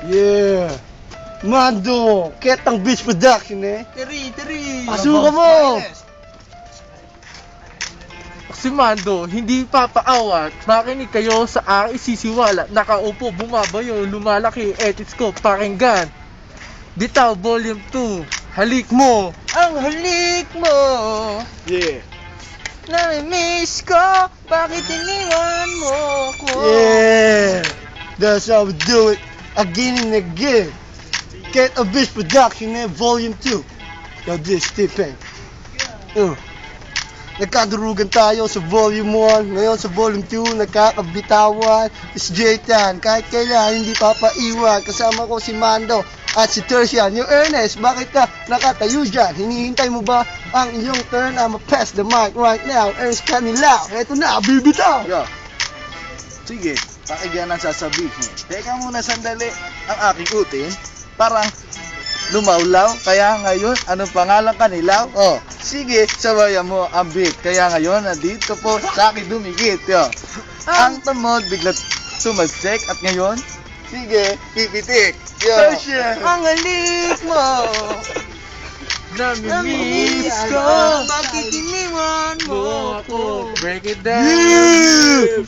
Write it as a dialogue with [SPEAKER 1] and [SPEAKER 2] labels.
[SPEAKER 1] Yeah. Mando, Ketang Beach Production eh.
[SPEAKER 2] Tiri.
[SPEAKER 1] Pasuka mo!
[SPEAKER 3] Si Mando, hindi papaawat. Makinig kayo sa aking isisiwala. Nakaupo, bumabayo, lumalaki, edits ko, pakinggan. Bitaw, Volume 2. Halik mo.
[SPEAKER 2] Ang halik mo,
[SPEAKER 1] Yeah.
[SPEAKER 2] nami-miss ko, bakit iniwan mo ko?
[SPEAKER 1] Yeah. That's how we do it. Again and again. Ketang Beach Production eh, Volume 2. Yo, this Stephen. Nagkadurugan tayo sa Volume 1. Ngayon sa Volume 2, nagkakabitawan. Si Jaytan, kahit kailan hindi papaiwan. Kasama ko si Mando at si Tertian. Yung Ernest, bakit ka nakatayo dyan? Hinihintay mo ba ang iyong turn? I'ma pass the mic right now. Ernest Canilao, eto na, bibitaw!
[SPEAKER 4] Yo. Sige, pakinggan ang sasabihin. Teka muna sandali, ang aking utin, parang lumaulaw. Kaya ngayon, anong pangalan kanilaw? Oh, sige, sabayan mo ang beat. Kaya ngayon, nandito po sa akin dumikit. Yo. Ang tamod bigla tumalsik at ngayon, sige, pipitik. Yo.
[SPEAKER 2] Ang halik mo,
[SPEAKER 3] Nami-miss ko.
[SPEAKER 2] bakit iniwan mo
[SPEAKER 3] Mo
[SPEAKER 2] ko?
[SPEAKER 3] ako. Break it down.
[SPEAKER 1] Yeah!